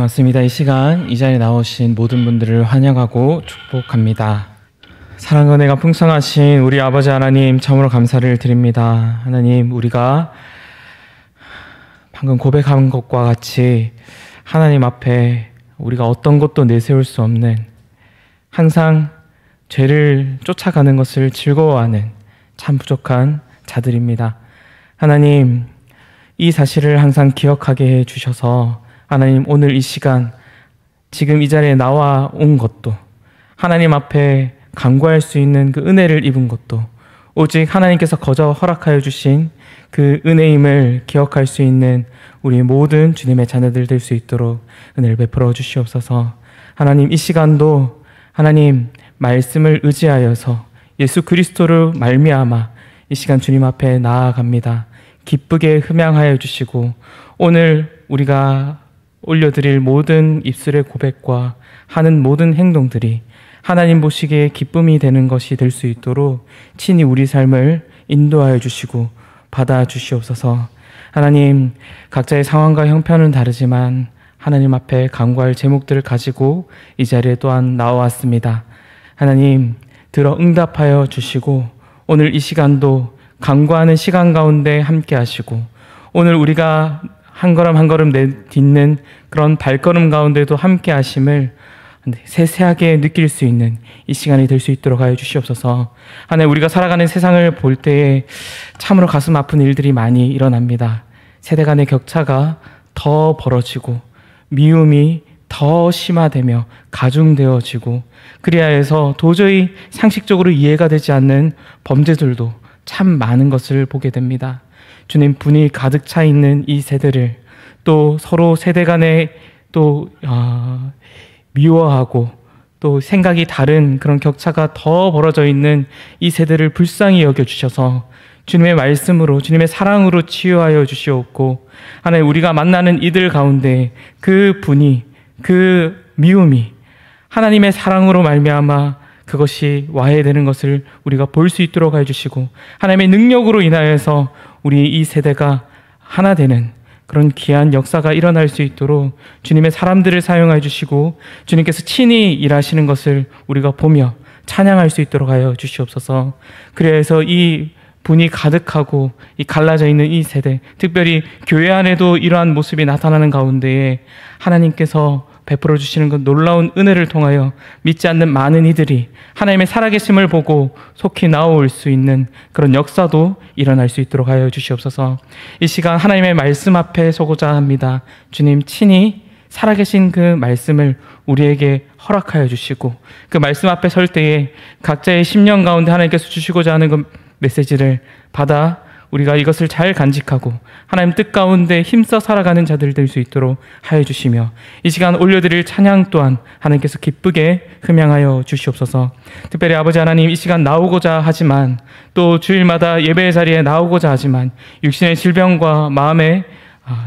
반갑습니다. 이 시간 이 자리에 나오신 모든 분들을 환영하고 축복합니다. 사랑과 은혜가 풍성하신 우리 아버지 하나님, 참으로 감사를 드립니다. 하나님, 우리가 방금 고백한 것과 같이 하나님 앞에 우리가 어떤 것도 내세울 수 없는, 항상 죄를 쫓아가는 것을 즐거워하는 참 부족한 자들입니다. 하나님, 이 사실을 항상 기억하게 해주셔서 하나님, 오늘 이 시간 지금 이 자리에 나와 온 것도, 하나님 앞에 간구할 수 있는 그 은혜를 입은 것도 오직 하나님께서 거저 허락하여 주신 그 은혜임을 기억할 수 있는 우리 모든 주님의 자녀들 될 수 있도록 은혜를 베풀어 주시옵소서. 하나님, 이 시간도 하나님 말씀을 의지하여서 예수 그리스도를 말미암아 이 시간 주님 앞에 나아갑니다. 기쁘게 흠양하여 주시고 오늘 우리가 올려드릴 모든 입술의 고백과 하는 모든 행동들이 하나님 보시기에 기쁨이 되는 것이 될 수 있도록 친히 우리 삶을 인도하여 주시고 받아 주시옵소서. 하나님, 각자의 상황과 형편은 다르지만 하나님 앞에 간구할 제목들을 가지고 이 자리에 또한 나와왔습니다. 하나님, 들어 응답하여 주시고 오늘 이 시간도 간구하는 시간 가운데 함께 하시고 오늘 우리가 한 걸음 한 걸음 내딛는 그런 발걸음 가운데도 함께 하심을 세세하게 느낄 수 있는 이 시간이 될 수 있도록 하여 주시옵소서. 하나님, 우리가 살아가는 세상을 볼 때에 참으로 가슴 아픈 일들이 많이 일어납니다. 세대 간의 격차가 더 벌어지고 미움이 더 심화되며 가중되어지고, 그리하여서 도저히 상식적으로 이해가 되지 않는 범죄들도 참 많은 것을 보게 됩니다. 주님, 분이 가득 차 있는 이 세대를 또 서로 세대 간에 또 미워하고 또 생각이 다른 그런 격차가 더 벌어져 있는 이 세대를 불쌍히 여겨주셔서 주님의 말씀으로, 주님의 사랑으로 치유하여 주시옵고, 하나님, 우리가 만나는 이들 가운데 그 분이, 그 미움이 하나님의 사랑으로 말미암아 그것이 와해되는 것을 우리가 볼 수 있도록 해주시고, 하나님의 능력으로 인하여서 우리 이 세대가 하나 되는 그런 귀한 역사가 일어날 수 있도록 주님의 사람들을 사용해 주시고 주님께서 친히 일하시는 것을 우리가 보며 찬양할 수 있도록 하여 주시옵소서. 그래서 이 분이 가득하고 이 갈라져 있는 이 세대, 특별히 교회 안에도 이러한 모습이 나타나는 가운데에 하나님께서 베풀어 주시는 그 놀라운 은혜를 통하여 믿지 않는 많은 이들이 하나님의 살아계심을 보고 속히 나올 수 있는 그런 역사도 일어날 수 있도록 하여 주시옵소서. 이 시간 하나님의 말씀 앞에 서고자 합니다. 주님, 친히 살아계신 그 말씀을 우리에게 허락하여 주시고 그 말씀 앞에 설 때에 각자의 심령 가운데 하나님께서 주시고자 하는 그 메시지를 받아 우리가 이것을 잘 간직하고 하나님 뜻 가운데 힘써 살아가는 자들 될 수 있도록 하여 주시며, 이 시간 올려드릴 찬양 또한 하나님께서 기쁘게 흠양하여 주시옵소서. 특별히 아버지 하나님, 이 시간 나오고자 하지만 또 주일마다 예배의 자리에 나오고자 하지만 육신의 질병과 마음의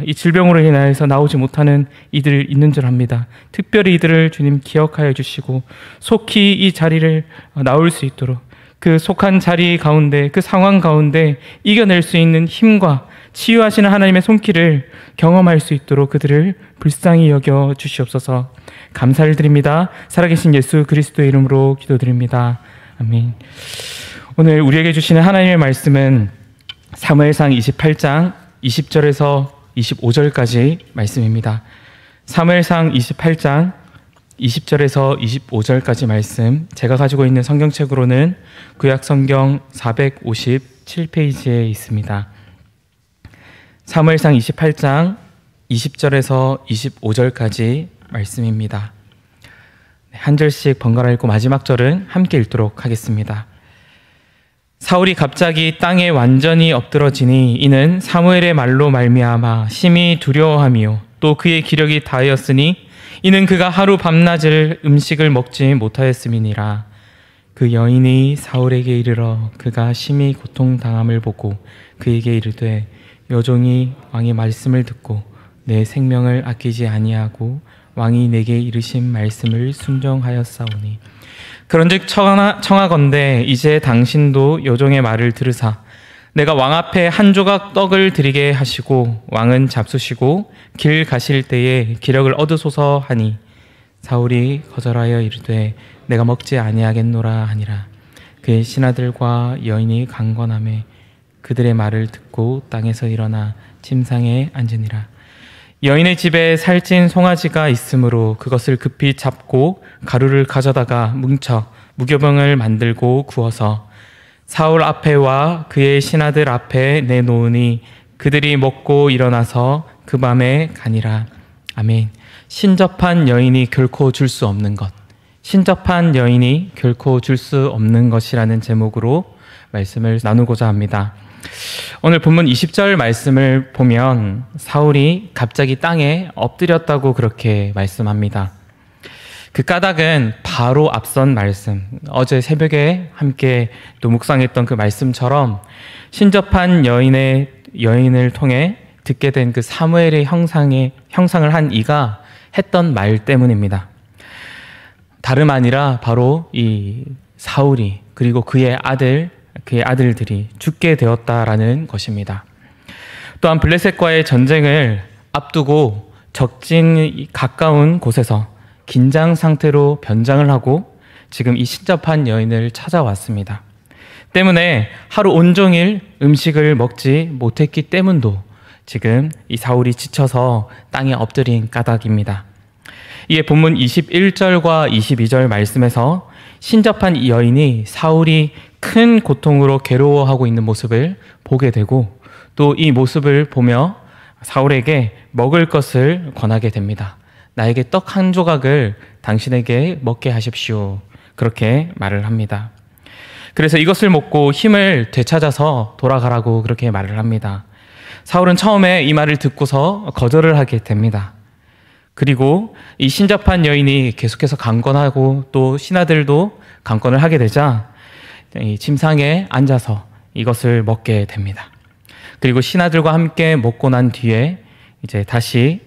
이 질병으로 인하여서 나오지 못하는 이들 있는 줄 압니다. 특별히 이들을 주님 기억하여 주시고 속히 이 자리를 나올 수 있도록 그 속한 자리 가운데, 그 상황 가운데 이겨낼 수 있는 힘과 치유하시는 하나님의 손길을 경험할 수 있도록 그들을 불쌍히 여겨 주시옵소서. 감사를 드립니다. 살아계신 예수 그리스도의 이름으로 기도드립니다. 아멘. 오늘 우리에게 주시는 하나님의 말씀은 사무엘상 28장 20절에서 25절까지 말씀입니다. 사무엘상 28장 20절에서 25절까지 말씀, 제가 가지고 있는 성경책으로는 구약성경 457페이지에 있습니다. 사무엘상 28장 20절에서 25절까지 말씀입니다. 한 절씩 번갈아 읽고 마지막 절은 함께 읽도록 하겠습니다. 사울이 갑자기 땅에 완전히 엎드러지니 이는 사무엘의 말로 말미암아 심히 두려워하며 또 그의 기력이 다하였으니 이는 그가 하루 밤낮을 음식을 먹지 못하였음이니라. 그 여인이 사울에게 이르러 그가 심히 고통당함을 보고 그에게 이르되 여종이 왕의 말씀을 듣고 내 생명을 아끼지 아니하고 왕이 내게 이르신 말씀을 순종하였사오니 그런즉 청하건대 이제 당신도 여종의 말을 들으사 내가 왕 앞에 한 조각 떡을 드리게 하시고 왕은 잡수시고 길 가실 때에 기력을 얻으소서 하니 사울이 거절하여 이르되 내가 먹지 아니하겠노라 하니라. 그의 신하들과 여인이 강건하매 그들의 말을 듣고 땅에서 일어나 침상에 앉으니라. 여인의 집에 살찐 송아지가 있으므로 그것을 급히 잡고 가루를 가져다가 뭉쳐 무교병을 만들고 구워서 사울 앞에와 그의 신하들 앞에 내놓으니 그들이 먹고 일어나서 그 밤에 가니라. 아멘. 신접한 여인이 결코 줄 수 없는 것, 신접한 여인이 결코 줄 수 없는 것이라는 제목으로 말씀을 나누고자 합니다. 오늘 본문 20절 말씀을 보면 사울이 갑자기 땅에 엎드렸다고 그렇게 말씀합니다. 그 까닭은 바로 앞선 말씀, 어제 새벽에 함께 또 묵상했던 그 말씀처럼 신접한 여인을 통해 듣게 된 그 사무엘의 형상을 한 이가 했던 말 때문입니다. 다름 아니라 바로 이 사울이 그리고 그의 아들들이 죽게 되었다라는 것입니다. 또한 블레셋과의 전쟁을 앞두고 적진 가까운 곳에서 긴장 상태로 변장을 하고 지금 이 신접한 여인을 찾아왔습니다. 때문에 하루 온종일 음식을 먹지 못했기 때문도 지금 이 사울이 지쳐서 땅에 엎드린 까닭입니다. 이에 본문 21절과 22절 말씀에서 신접한 이 여인이 사울이 큰 고통으로 괴로워하고 있는 모습을 보게 되고 또 이 모습을 보며 사울에게 먹을 것을 권하게 됩니다. 나에게 떡 한 조각을 당신에게 먹게 하십시오. 그렇게 말을 합니다. 그래서 이것을 먹고 힘을 되찾아서 돌아가라고 그렇게 말을 합니다. 사울은 처음에 이 말을 듣고서 거절을 하게 됩니다. 그리고 이 신접한 여인이 계속해서 강권하고 또 신하들도 강권을 하게 되자 이 침상에 앉아서 이것을 먹게 됩니다. 그리고 신하들과 함께 먹고 난 뒤에 이제 다시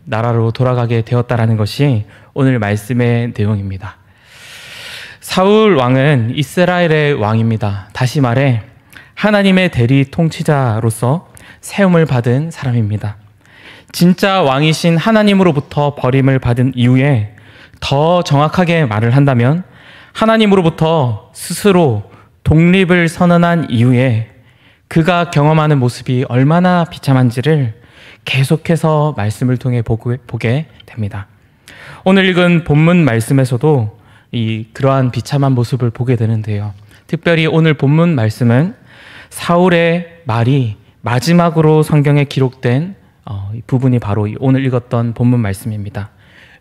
나라로 돌아가게 되었다라는 것이 오늘 말씀의 내용입니다. 사울 왕은 이스라엘의 왕입니다. 다시 말해 하나님의 대리 통치자로서 세움을 받은 사람입니다. 진짜 왕이신 하나님으로부터 버림을 받은 이후에 더 정확하게 말을 한다면 하나님으로부터 스스로 독립을 선언한 이후에 그가 경험하는 모습이 얼마나 비참한지를 계속해서 말씀을 통해 보게 됩니다. 오늘 읽은 본문 말씀에서도 그러한 비참한 모습을 보게 되는데요. 특별히 오늘 본문 말씀은 사울의 말이 마지막으로 성경에 기록된 부분이 바로 오늘 읽었던 본문 말씀입니다.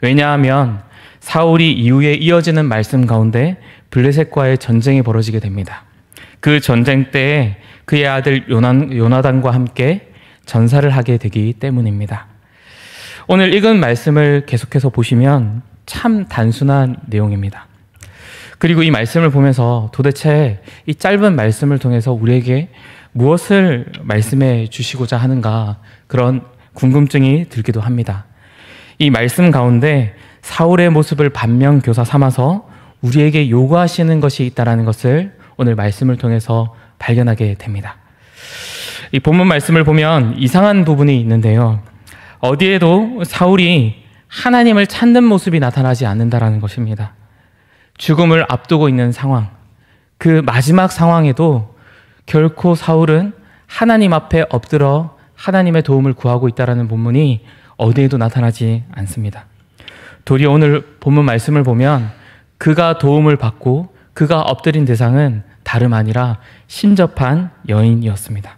왜냐하면 사울이 이후에 이어지는 말씀 가운데 블레셋과의 전쟁이 벌어지게 됩니다. 그 전쟁 때에 그의 아들 요나단과 함께 전사를 하게 되기 때문입니다. 오늘 읽은 말씀을 계속해서 보시면 참 단순한 내용입니다. 그리고 이 말씀을 보면서 도대체 이 짧은 말씀을 통해서 우리에게 무엇을 말씀해 주시고자 하는가 그런 궁금증이 들기도 합니다. 이 말씀 가운데 사울의 모습을 반면교사 삼아서 우리에게 요구하시는 것이 있다는 것을 오늘 말씀을 통해서 발견하게 됩니다. 이 본문 말씀을 보면 이상한 부분이 있는데요. 어디에도 사울이 하나님을 찾는 모습이 나타나지 않는다는 것입니다. 죽음을 앞두고 있는 상황, 그 마지막 상황에도 결코 사울은 하나님 앞에 엎드려 하나님의 도움을 구하고 있다는 본문이 어디에도 나타나지 않습니다. 도리어 오늘 본문 말씀을 보면 그가 도움을 받고 그가 엎드린 대상은 다름 아니라 신접한 여인이었습니다.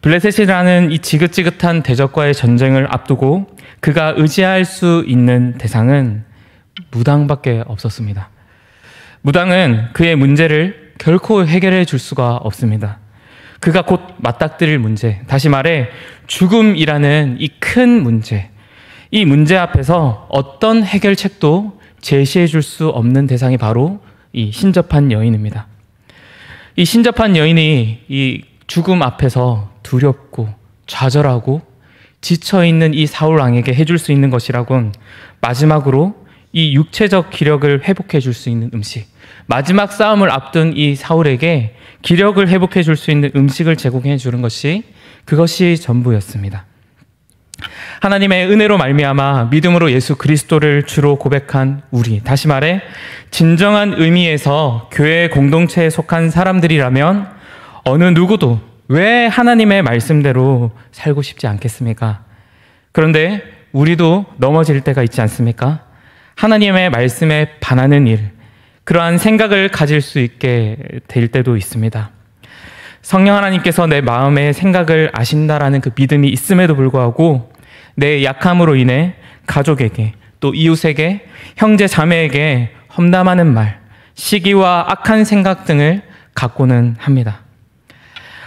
블레셋이라는 이 지긋지긋한 대적과의 전쟁을 앞두고 그가 의지할 수 있는 대상은 무당밖에 없었습니다. 무당은 그의 문제를 결코 해결해 줄 수가 없습니다. 그가 곧 맞닥뜨릴 문제, 다시 말해 죽음이라는 이 큰 문제, 이 문제 앞에서 어떤 해결책도 제시해 줄 수 없는 대상이 바로 이 신접한 여인입니다. 이 신접한 여인이 이 죽음 앞에서 두렵고 좌절하고 지쳐있는 이 사울 왕에게 해줄 수 있는 것이라곤 마지막으로 이 육체적 기력을 회복해 줄 수 있는 음식, 마지막 싸움을 앞둔 이 사울에게 기력을 회복해 줄 수 있는 음식을 제공해 주는 것이 그것이 전부였습니다. 하나님의 은혜로 말미암아 믿음으로 예수 그리스도를 주로 고백한 우리, 다시 말해 진정한 의미에서 교회 공동체에 속한 사람들이라면 어느 누구도 왜 하나님의 말씀대로 살고 싶지 않겠습니까? 그런데 우리도 넘어질 때가 있지 않습니까? 하나님의 말씀에 반하는 일, 그러한 생각을 가질 수 있게 될 때도 있습니다. 성령 하나님께서 내 마음의 생각을 아신다라는 그 믿음이 있음에도 불구하고 내 약함으로 인해 가족에게, 또 이웃에게, 형제 자매에게 험담하는 말, 시기와 악한 생각 등을 갖고는 합니다.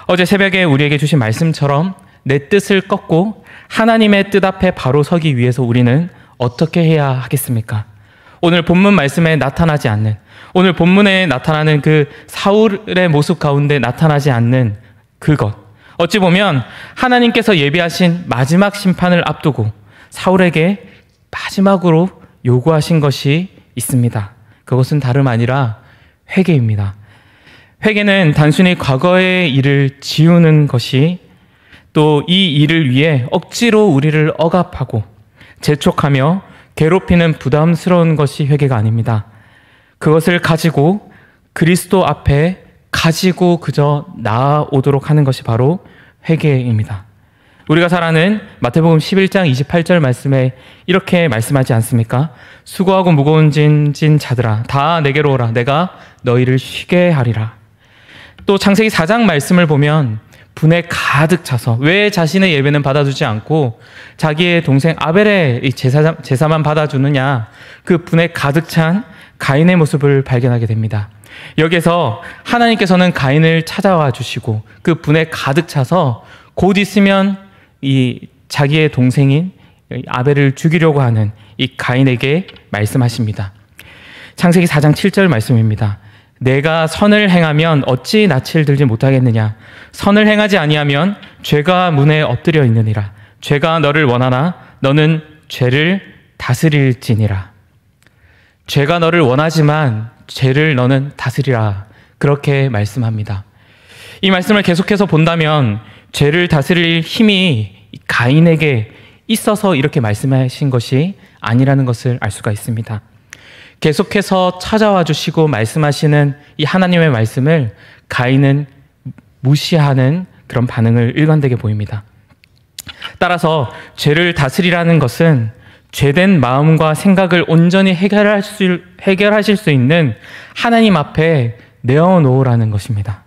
어제 새벽에 우리에게 주신 말씀처럼 내 뜻을 꺾고 하나님의 뜻 앞에 바로 서기 위해서 우리는 어떻게 해야 하겠습니까? 오늘 본문 말씀에 나타나지 않는, 오늘 본문에 나타나는 그 사울의 모습 가운데 나타나지 않는 그것, 어찌 보면 하나님께서 예비하신 마지막 심판을 앞두고 사울에게 마지막으로 요구하신 것이 있습니다. 그것은 다름 아니라 회개입니다. 회개는 단순히 과거의 일을 지우는 것이, 또 이 일을 위해 억지로 우리를 억압하고 재촉하며 괴롭히는 부담스러운 것이 회개가 아닙니다. 그것을 가지고 그리스도 앞에 가지고 그저 나아오도록 하는 것이 바로 회개입니다. 우리가 잘 아는 마태복음 11장 28절 말씀에 이렇게 말씀하지 않습니까? 수고하고 무거운 짐 진 자들아 다 내게로 오라, 내가 너희를 쉬게 하리라. 또 창세기 4장 말씀을 보면 분에 가득 차서 왜 자신의 예배는 받아주지 않고 자기의 동생 아벨의 제사만 받아주느냐, 그 분에 가득 찬 가인의 모습을 발견하게 됩니다. 여기서 하나님께서는 가인을 찾아와 주시고 그 분에 가득 차서 곧 있으면 이 자기의 동생인 아벨을 죽이려고 하는 이 가인에게 말씀하십니다. 창세기 4장 7절 말씀입니다. 내가 선을 행하면 어찌 낯을 들지 못하겠느냐? 선을 행하지 아니하면 죄가 문에 엎드려 있느니라. 죄가 너를 원하나 너는 죄를 다스릴지니라. 죄가 너를 원하지만 죄를 너는 다스리라. 그렇게 말씀합니다. 이 말씀을 계속해서 본다면 죄를 다스릴 힘이 가인에게 있어서 이렇게 말씀하신 것이 아니라는 것을 알 수가 있습니다. 계속해서 찾아와 주시고 말씀하시는 이 하나님의 말씀을 가인은 무시하는 그런 반응을 일관되게 보입니다. 따라서 죄를 다스리라는 것은 죄된 마음과 생각을 온전히 해결하실 수 있는 하나님 앞에 내어놓으라는 것입니다.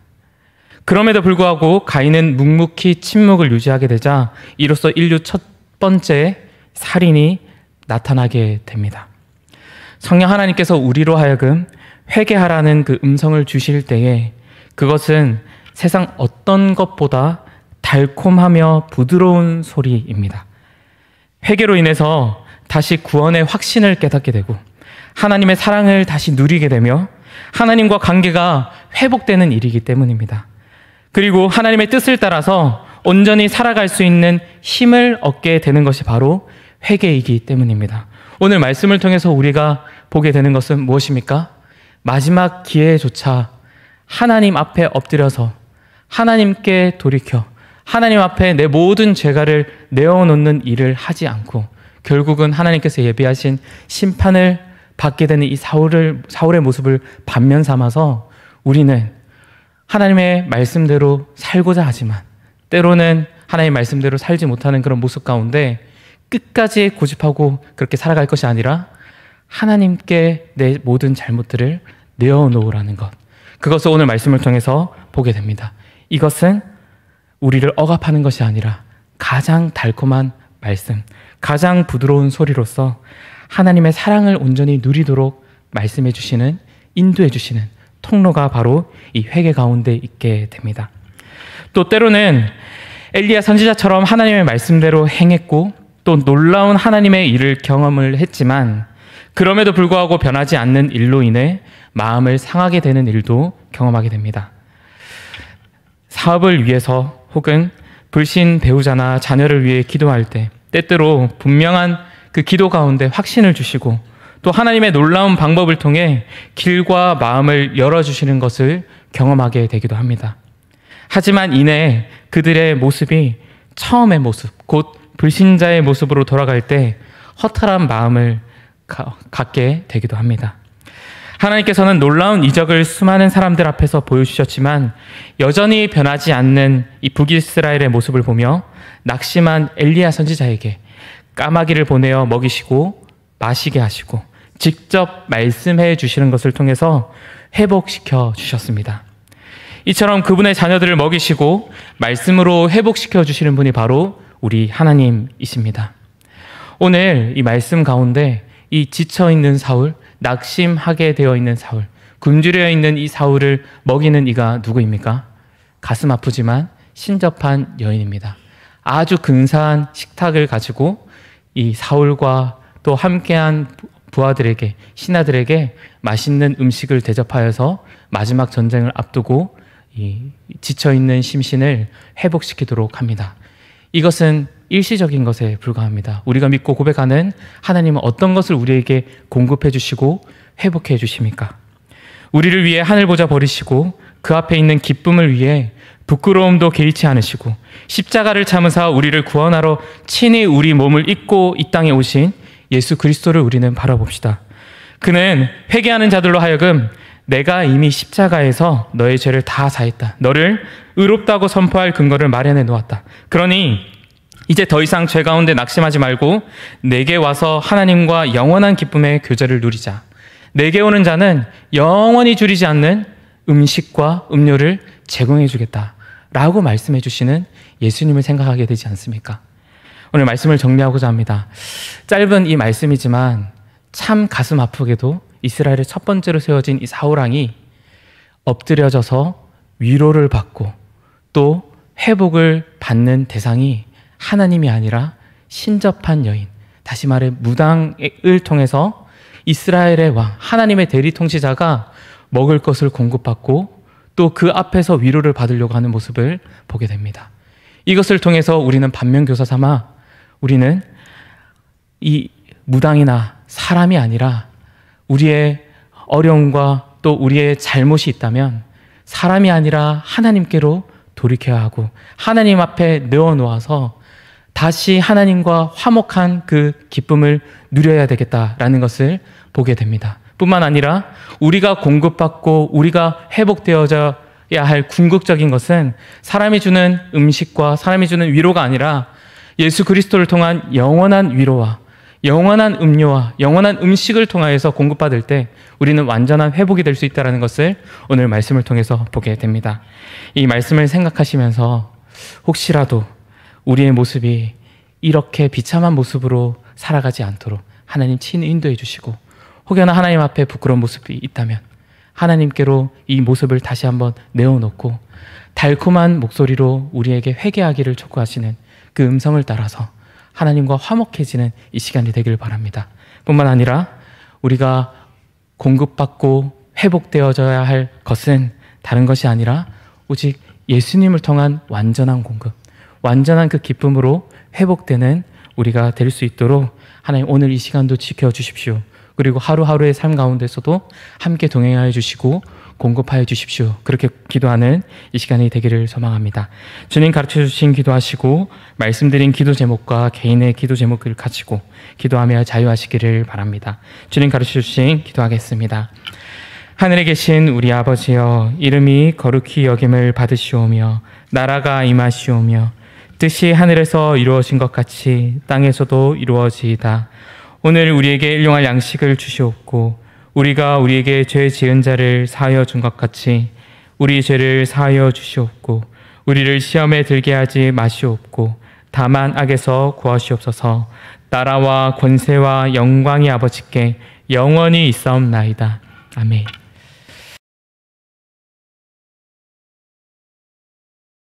그럼에도 불구하고 가인은 묵묵히 침묵을 유지하게 되자 이로써 인류 첫 번째 살인이 나타나게 됩니다. 성령 하나님께서 우리로 하여금 회개하라는 그 음성을 주실 때에 그것은 세상 어떤 것보다 달콤하며 부드러운 소리입니다. 회개로 인해서 다시 구원의 확신을 깨닫게 되고 하나님의 사랑을 다시 누리게 되며 하나님과 관계가 회복되는 일이기 때문입니다. 그리고 하나님의 뜻을 따라서 온전히 살아갈 수 있는 힘을 얻게 되는 것이 바로 회개이기 때문입니다. 오늘 말씀을 통해서 우리가 보게 되는 것은 무엇입니까? 마지막 기회조차 하나님 앞에 엎드려서 하나님께 돌이켜 하나님 앞에 내 모든 죄가를 내어놓는 일을 하지 않고 결국은 하나님께서 예비하신 심판을 받게 되는 이 사울의 모습을 반면 삼아서 우리는 하나님의 말씀대로 살고자 하지만 때로는 하나님의 말씀대로 살지 못하는 그런 모습 가운데 끝까지 고집하고 그렇게 살아갈 것이 아니라 하나님께 내 모든 잘못들을 내어놓으라는 것, 그것을 오늘 말씀을 통해서 보게 됩니다. 이것은 우리를 억압하는 것이 아니라 가장 달콤한 말씀, 가장 부드러운 소리로서 하나님의 사랑을 온전히 누리도록 말씀해 주시는, 인도해 주시는 통로가 바로 이 회개 가운데 있게 됩니다. 또 때로는 엘리야 선지자처럼 하나님의 말씀대로 행했고 또 놀라운 하나님의 일을 경험을 했지만 그럼에도 불구하고 변하지 않는 일로 인해 마음을 상하게 되는 일도 경험하게 됩니다. 사업을 위해서 혹은 불신 배우자나 자녀를 위해 기도할 때 때때로 분명한 그 기도 가운데 확신을 주시고 또 하나님의 놀라운 방법을 통해 길과 마음을 열어주시는 것을 경험하게 되기도 합니다. 하지만 이내 그들의 모습이 처음의 모습, 곧 불신자의 모습으로 돌아갈 때 허탈한 마음을 갖게 되기도 합니다. 하나님께서는 놀라운 이적을 수많은 사람들 앞에서 보여주셨지만 여전히 변하지 않는 이 북이스라엘의 모습을 보며 낙심한 엘리야 선지자에게 까마귀를 보내어 먹이시고 마시게 하시고 직접 말씀해 주시는 것을 통해서 회복시켜 주셨습니다. 이처럼 그분의 자녀들을 먹이시고 말씀으로 회복시켜 주시는 분이 바로 우리 하나님이십니다. 오늘 이 말씀 가운데 이 지쳐있는 사울, 낙심하게 되어 있는 사울, 굶주려 있는 이 사울을 먹이는 이가 누구입니까? 가슴 아프지만 신접한 여인입니다. 아주 근사한 식탁을 가지고 이 사울과 또 함께한 부하들에게, 신하들에게 맛있는 음식을 대접하여서 마지막 전쟁을 앞두고 이 지쳐있는 심신을 회복시키도록 합니다. 이것은 일시적인 것에 불과합니다. 우리가 믿고 고백하는 하나님은 어떤 것을 우리에게 공급해 주시고 회복해 주십니까? 우리를 위해 하늘 보좌 버리시고 그 앞에 있는 기쁨을 위해 부끄러움도 개의치 않으시고 십자가를 참으사 우리를 구원하러 친히 우리 몸을 입고 이 땅에 오신 예수 그리스도를 우리는 바라봅시다. 그는 회개하는 자들로 하여금 내가 이미 십자가에서 너의 죄를 다 사했다. 너를 의롭다고 선포할 근거를 마련해 놓았다. 그러니 이제 더 이상 죄 가운데 낙심하지 말고 내게 와서 하나님과 영원한 기쁨의 교제를 누리자. 내게 오는 자는 영원히 줄이지 않는 음식과 음료를 제공해 주겠다 라고 말씀해 주시는 예수님을 생각하게 되지 않습니까? 오늘 말씀을 정리하고자 합니다. 짧은 이 말씀이지만 참 가슴 아프게도 이스라엘의 첫 번째로 세워진 이 사울왕이 엎드려져서 위로를 받고 또 회복을 받는 대상이 하나님이 아니라 신접한 여인, 다시 말해 무당을 통해서 이스라엘의 왕, 하나님의 대리 통치자가 먹을 것을 공급받고 또 그 앞에서 위로를 받으려고 하는 모습을 보게 됩니다. 이것을 통해서 우리는 반면교사 삼아 우리는 이 무당이나 사람이 아니라 우리의 어려움과 또 우리의 잘못이 있다면 사람이 아니라 하나님께로 돌이켜야 하고 하나님 앞에 내어놓아서 다시 하나님과 화목한 그 기쁨을 누려야 되겠다라는 것을 보게 됩니다. 뿐만 아니라 우리가 공급받고 우리가 회복되어져야 할 궁극적인 것은 사람이 주는 음식과 사람이 주는 위로가 아니라 예수 그리스도를 통한 영원한 위로와 영원한 음료와 영원한 음식을 통하여서 공급받을 때 우리는 완전한 회복이 될 수 있다는 것을 오늘 말씀을 통해서 보게 됩니다. 이 말씀을 생각하시면서 혹시라도 우리의 모습이 이렇게 비참한 모습으로 살아가지 않도록 하나님 친히 인도해 주시고 혹여나 하나님 앞에 부끄러운 모습이 있다면 하나님께로 이 모습을 다시 한번 내어놓고 달콤한 목소리로 우리에게 회개하기를 촉구하시는 그 음성을 따라서 하나님과 화목해지는 이 시간이 되길 바랍니다. 뿐만 아니라 우리가 공급받고 회복되어져야 할 것은 다른 것이 아니라 오직 예수님을 통한 완전한 공급, 완전한 그 기쁨으로 회복되는 우리가 될 수 있도록 하나님 오늘 이 시간도 지켜주십시오. 그리고 하루하루의 삶 가운데서도 함께 동행하여 주시고 공급하여 주십시오. 그렇게 기도하는 이 시간이 되기를 소망합니다. 주님 가르쳐 주신 기도하시고 말씀드린 기도 제목과 개인의 기도 제목을 가지고 기도하며 자유하시기를 바랍니다. 주님 가르쳐 주신 기도하겠습니다. 하늘에 계신 우리 아버지여, 이름이 거룩히 여김을 받으시오며 나라가 임하시오며 뜻이 하늘에서 이루어진 것 같이 땅에서도 이루어지이다. 오늘 우리에게 일용할 양식을 주시옵고 우리가 우리에게 죄 지은 자를 사하여 준 것 같이 우리 죄를 사하여 주시옵고 우리를 시험에 들게 하지 마시옵고 다만 악에서 구하시옵소서. 나라와 권세와 영광이 아버지께 영원히 있사옵나이다. 아멘.